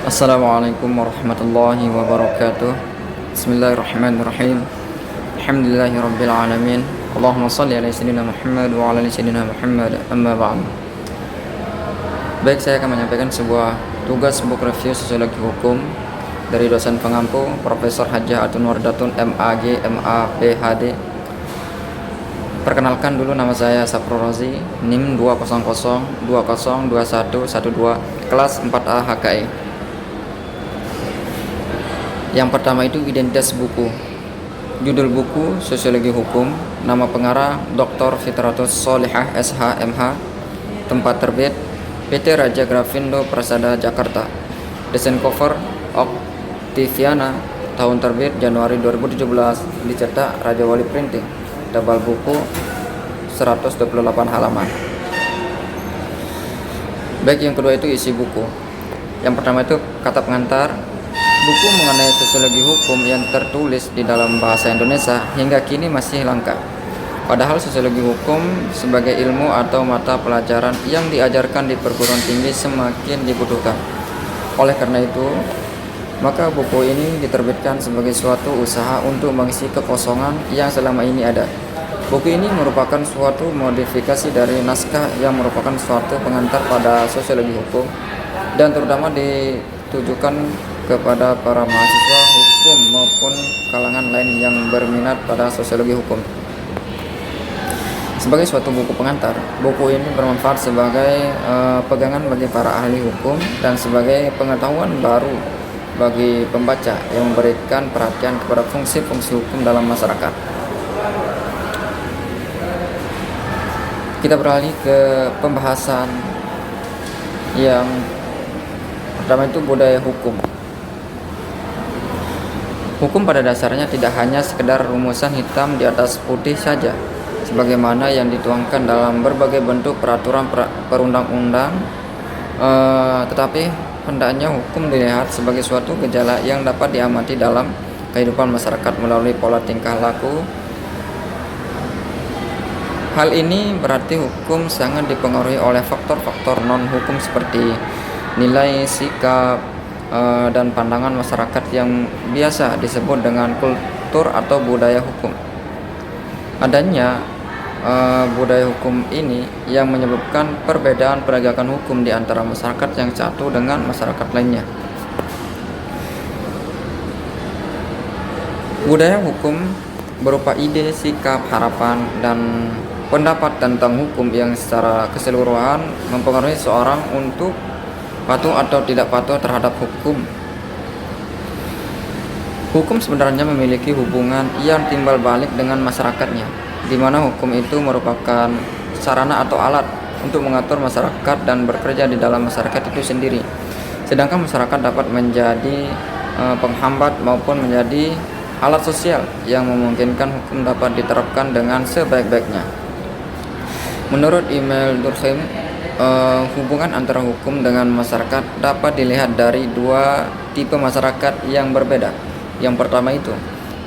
Assalamualaikum warahmatullahi wabarakatuh. Bismillahirrahmanirrahim. Alhamdulillahirabbil alamin. Allahumma shalli ala sayyidina Muhammad wa ala ali sayyidina Muhammad. Amma ba'd. Baik, saya akan menyampaikan sebuah tugas book review sosiologi hukum dari dosen pengampu Profesor Hajjah Atun Wardatun MAG MA PhD. Perkenalkan dulu, nama saya Saprul Razi, NIM 200202112, kelas 4A HKI. Yang pertama itu identitas buku. Judul buku Sosiologi Hukum. Nama pengarang Dr. Fitratus Sholihah SH MH. Tempat terbit PT Raja Grafindo Prasada Jakarta. Desain cover Octaviana. Tahun terbit Januari 2017. Dicetak Raja Wali Printing. Tebal buku 128 halaman. Baik, yang kedua itu isi buku. Yang pertama itu kata pengantar. Buku mengenai sosiologi hukum yang tertulis di dalam bahasa Indonesia hingga kini masih langka. Padahal sosiologi hukum sebagai ilmu atau mata pelajaran yang diajarkan di perguruan tinggi semakin dibutuhkan. Oleh karena itu, maka buku ini diterbitkan sebagai suatu usaha untuk mengisi kekosongan yang selama ini ada. Buku ini merupakan suatu modifikasi dari naskah yang merupakan suatu pengantar pada sosiologi hukum dan terutama ditujukan kepada para mahasiswa hukum maupun kalangan lain yang berminat pada sosiologi hukum. Sebagai suatu buku pengantar, buku ini bermanfaat sebagai pegangan bagi para ahli hukum dan sebagai pengetahuan baru bagi pembaca yang memberikan perhatian kepada fungsi-fungsi hukum dalam masyarakat. Kita beralih ke pembahasan yang pertama itu budaya hukum. Hukum pada dasarnya tidak hanya sekedar rumusan hitam di atas putih saja, sebagaimana yang dituangkan dalam berbagai bentuk peraturan perundang-undang, tetapi hendaknya hukum dilihat sebagai suatu gejala yang dapat diamati dalam kehidupan masyarakat melalui pola tingkah laku. Hal ini berarti hukum sangat dipengaruhi oleh faktor-faktor non-hukum seperti nilai, sikap, dan pandangan masyarakat yang biasa disebut dengan kultur atau budaya hukum. Adanya budaya hukum ini yang menyebabkan perbedaan penegakan hukum di antara masyarakat yang satu dengan masyarakat lainnya. Budaya hukum berupa ide, sikap, harapan, dan pendapat tentang hukum yang secara keseluruhan mempengaruhi seorang untuk patuh atau tidak patuh terhadap hukum. Hukum sebenarnya memiliki hubungan yang timbal balik dengan masyarakatnya, di mana hukum itu merupakan sarana atau alat untuk mengatur masyarakat dan bekerja di dalam masyarakat itu sendiri. Sedangkan masyarakat dapat menjadi penghambat maupun menjadi alat sosial yang memungkinkan hukum dapat diterapkan dengan sebaik-baiknya. Menurut Emile Durkheim, hubungan antara hukum dengan masyarakat dapat dilihat dari dua tipe masyarakat yang berbeda. Yang pertama itu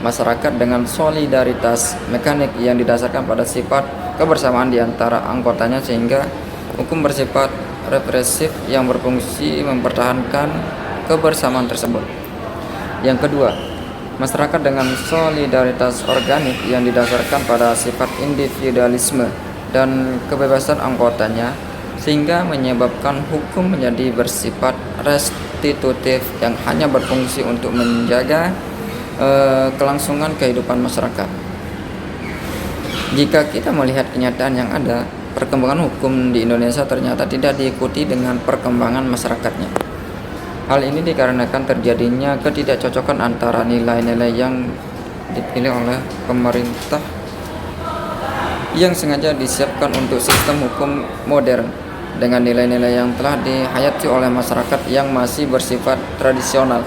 masyarakat dengan solidaritas mekanik yang didasarkan pada sifat kebersamaan di antara anggotanya, sehingga hukum bersifat represif yang berfungsi mempertahankan kebersamaan tersebut. Yang kedua, masyarakat dengan solidaritas organik yang didasarkan pada sifat individualisme dan kebebasan anggotanya, sehingga menyebabkan hukum menjadi bersifat restitutif yang hanya berfungsi untuk menjaga kelangsungan kehidupan masyarakat. Jika kita melihat kenyataan yang ada, perkembangan hukum di Indonesia ternyata tidak diikuti dengan perkembangan masyarakatnya. Hal ini dikarenakan terjadinya ketidakcocokan antara nilai-nilai yang dipilih oleh pemerintah yang sengaja disiapkan untuk sistem hukum modern dengan nilai-nilai yang telah dihayati oleh masyarakat yang masih bersifat tradisional,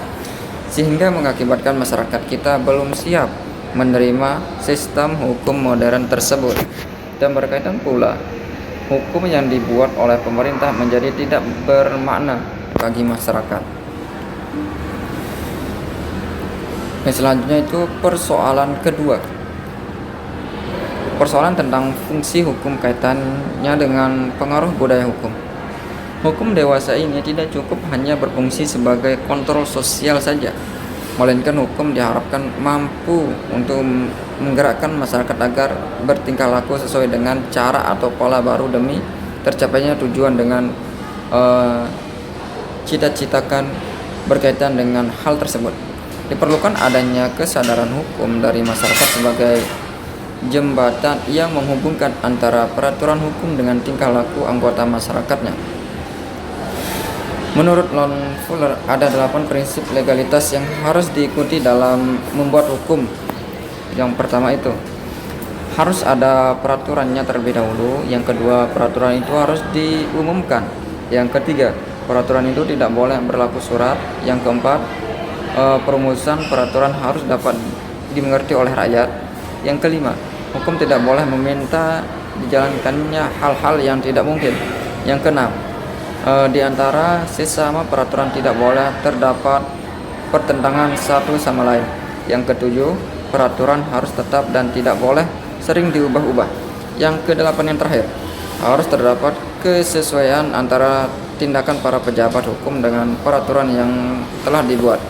sehingga mengakibatkan masyarakat kita belum siap menerima sistem hukum modern tersebut. Dan berkaitan pula, hukum yang dibuat oleh pemerintah menjadi tidak bermakna bagi masyarakat. Selanjutnya itu persoalan kedua. Persoalan tentang fungsi hukum kaitannya dengan pengaruh budaya hukum. Hukum dewasa ini tidak cukup hanya berfungsi sebagai kontrol sosial saja, melainkan hukum diharapkan mampu untuk menggerakkan masyarakat agar bertingkah laku sesuai dengan cara atau pola baru demi tercapainya tujuan dengan eh, cita-citakan berkaitan dengan hal tersebut. Diperlukan adanya kesadaran hukum dari masyarakat sebagai jembatan yang menghubungkan antara peraturan hukum dengan tingkah laku anggota masyarakatnya. Menurut Lon Fuller, ada 8 prinsip legalitas yang harus diikuti dalam membuat hukum. Yang pertama itu, harus ada peraturannya terlebih dahulu. Yang kedua, peraturan itu harus diumumkan. Yang ketiga, peraturan itu tidak boleh berlaku surat. Yang keempat, perumusan peraturan harus dapat dimengerti oleh rakyat. Yang kelima, hukum tidak boleh meminta dijalankannya hal-hal yang tidak mungkin. Yang keenam, di antara sesama peraturan tidak boleh terdapat pertentangan satu sama lain. Yang ketujuh, peraturan harus tetap dan tidak boleh sering diubah-ubah. Yang kedelapan yang terakhir, harus terdapat kesesuaian antara tindakan para pejabat hukum dengan peraturan yang telah dibuat.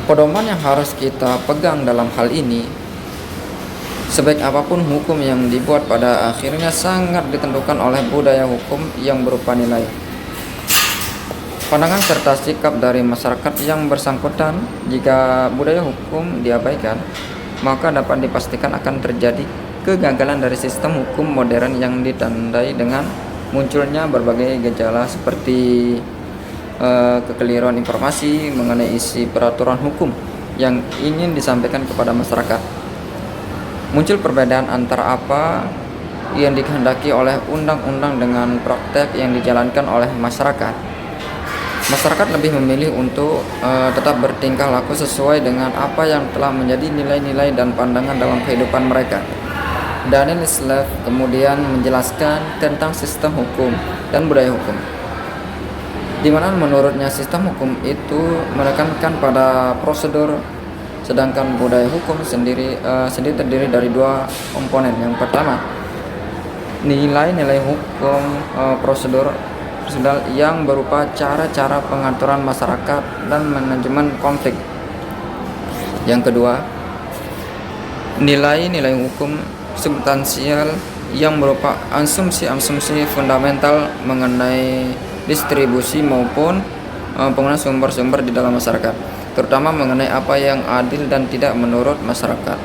Pedoman yang harus kita pegang dalam hal ini, sebaik apapun hukum yang dibuat, pada akhirnya sangat ditentukan oleh budaya hukum yang berupa nilai, pandangan serta sikap dari masyarakat yang bersangkutan. Jika budaya hukum diabaikan, maka dapat dipastikan akan terjadi kegagalan dari sistem hukum modern yang ditandai dengan munculnya berbagai gejala seperti kekeliruan informasi mengenai isi peraturan hukum yang ingin disampaikan kepada masyarakat. Muncul perbedaan antara apa yang dikehendaki oleh undang-undang dengan praktek yang dijalankan oleh masyarakat. Masyarakat lebih memilih untuk tetap bertingkah laku sesuai dengan apa yang telah menjadi nilai-nilai dan pandangan dalam kehidupan mereka. Daniel Slev kemudian menjelaskan tentang sistem hukum dan budaya hukum, di mana menurutnya sistem hukum itu menekankan pada prosedur, sedangkan budaya hukum sendiri terdiri dari 2 komponen. Yang pertama, nilai-nilai hukum prosedur yang berupa cara-cara pengaturan masyarakat dan manajemen konflik. Yang kedua, nilai-nilai hukum substansial yang berupa asumsi-asumsi fundamental mengenai distribusi maupun penggunaan sumber-sumber di dalam masyarakat, terutama mengenai apa yang adil dan tidak menurut masyarakat.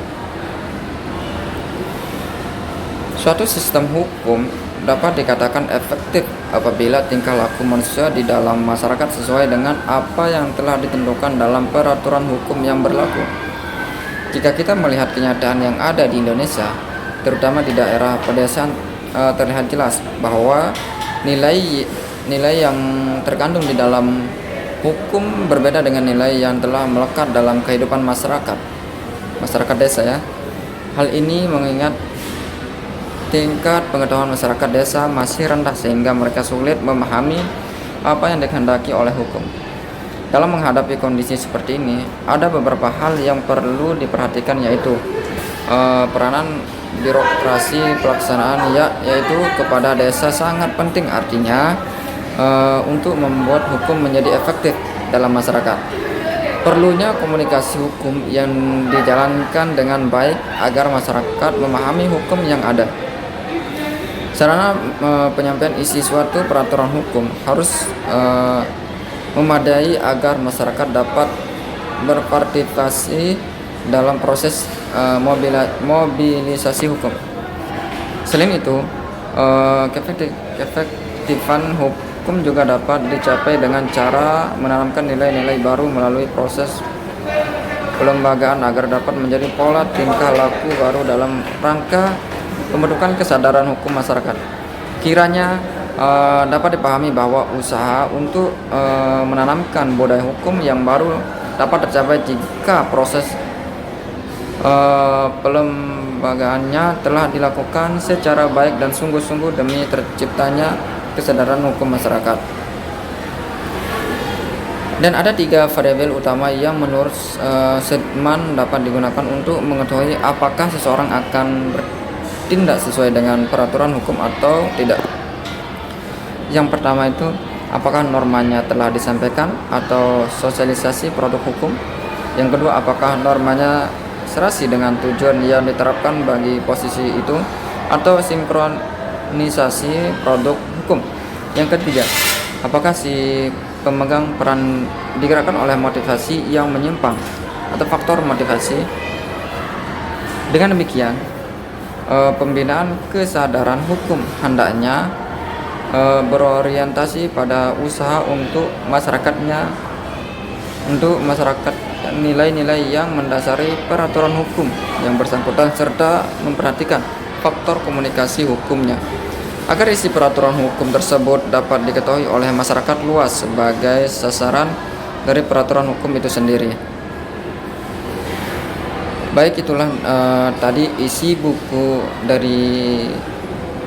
Suatu sistem hukum dapat dikatakan efektif apabila tingkah laku manusia di dalam masyarakat sesuai dengan apa yang telah ditentukan dalam peraturan hukum yang berlaku. Jika kita melihat kenyataan yang ada di Indonesia, terutama di daerah pedesaan, terlihat jelas bahwa nilai yang terkandung di dalam hukum berbeda dengan nilai yang telah melekat dalam kehidupan masyarakat desa ya. Hal ini mengingat tingkat pengetahuan masyarakat desa masih rendah sehingga mereka sulit memahami apa yang dikehendaki oleh hukum. Dalam menghadapi kondisi seperti ini, ada beberapa hal yang perlu diperhatikan, yaitu peranan birokrasi pelaksanaan yaitu kepada desa sangat penting, artinya untuk membuat hukum menjadi efektif dalam masyarakat. Perlunya komunikasi hukum yang dijalankan dengan baik agar masyarakat memahami hukum yang ada. Sarana penyampaian isi suatu peraturan hukum harus memadai agar masyarakat dapat berpartisipasi dalam proses mobilisasi hukum. Selain itu, keefektifan hukum juga dapat dicapai dengan cara menanamkan nilai-nilai baru melalui proses pelembagaan agar dapat menjadi pola tingkah laku baru dalam rangka pembentukan kesadaran hukum masyarakat. Kiranya dapat dipahami bahwa usaha untuk menanamkan budaya hukum yang baru dapat tercapai jika proses pelembagaannya telah dilakukan secara baik dan sungguh-sungguh demi terciptanya kesadaran hukum masyarakat. Dan ada 3 variabel utama yang menurut Sedman dapat digunakan untuk mengetahui apakah seseorang akan bertindak sesuai dengan peraturan hukum atau tidak. Yang pertama itu, apakah normanya telah disampaikan atau sosialisasi produk hukum? Yang kedua, apakah normanya serasi dengan tujuan yang diterapkan bagi posisi itu atau sinkronisasi produk hukum? Yang ketiga, apakah si pemegang peran digerakkan oleh motivasi yang menyimpang atau faktor motivasi? Dengan demikian, pembinaan kesadaran hukum hendaknya berorientasi pada usaha untuk masyarakat nilai-nilai yang mendasari peraturan hukum yang bersangkutan serta memperhatikan faktor komunikasi hukumnya agar isi peraturan hukum tersebut dapat diketahui oleh masyarakat luas sebagai sasaran dari peraturan hukum itu sendiri. Baik, itulah tadi isi buku dari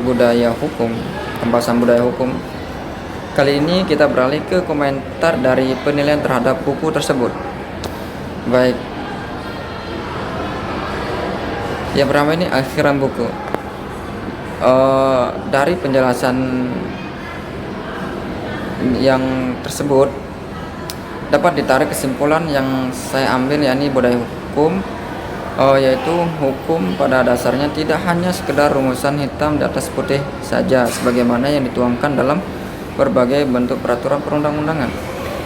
budaya hukum, pembahasan budaya hukum. Kali ini kita beralih ke komentar dari penilaian terhadap buku tersebut. Baik, yang pertama ini akhiran buku. Dari penjelasan yang tersebut dapat ditarik kesimpulan yang saya ambil, yakni budaya hukum yaitu hukum pada dasarnya tidak hanya sekedar rumusan hitam di atas putih saja sebagaimana yang dituangkan dalam berbagai bentuk peraturan perundang-undangan,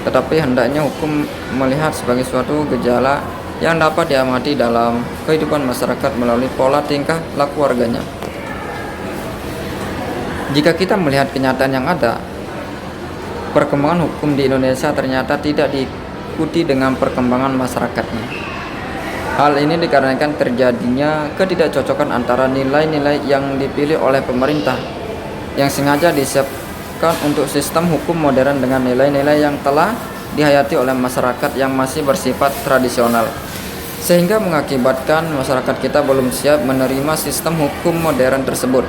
tetapi hendaknya hukum melihat sebagai suatu gejala yang dapat diamati dalam kehidupan masyarakat melalui pola tingkah laku warganya. Jika kita melihat kenyataan yang ada, perkembangan hukum di Indonesia ternyata tidak diikuti dengan perkembangan masyarakatnya. Hal ini dikarenakan terjadinya ketidakcocokan antara nilai-nilai yang dipilih oleh pemerintah yang sengaja disiapkan untuk sistem hukum modern dengan nilai-nilai yang telah dihayati oleh masyarakat yang masih bersifat tradisional, sehingga mengakibatkan masyarakat kita belum siap menerima sistem hukum modern tersebut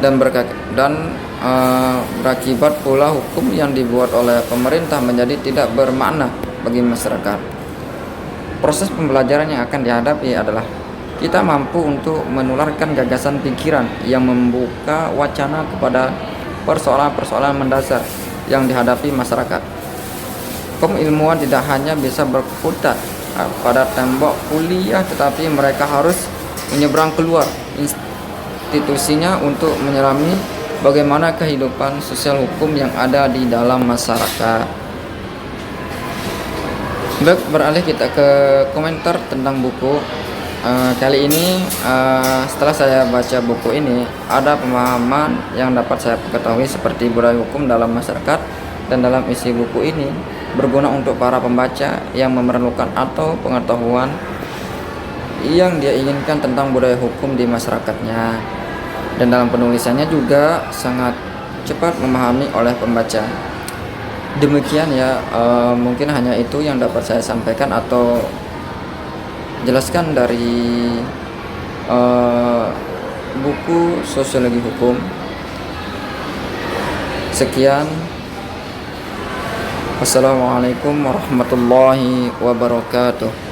dan berakibat pula hukum yang dibuat oleh pemerintah menjadi tidak bermakna bagi masyarakat. Proses pembelajaran yang akan dihadapi adalah kita mampu untuk menularkan gagasan pikiran yang membuka wacana kepada persoalan-persoalan mendasar yang dihadapi masyarakat. Kaum ilmuwan tidak hanya bisa berkutat pada tembok kuliah, tetapi mereka harus menyeberang keluar institusinya untuk menyelami bagaimana kehidupan sosial hukum yang ada di dalam masyarakat. Baik, beralih kita ke komentar tentang buku. Kali ini setelah saya baca buku ini, ada pemahaman yang dapat saya ketahui seperti budaya hukum dalam masyarakat, dan dalam isi buku ini berguna untuk para pembaca yang memerlukan atau pengetahuan yang dia inginkan tentang budaya hukum di masyarakatnya, dan dalam penulisannya juga sangat cepat memahami oleh pembaca. Demikian ya, mungkin hanya itu yang dapat saya sampaikan atau jelaskan dari buku Sosiologi Hukum. Sekian, wassalamualaikum warahmatullahi wabarakatuh.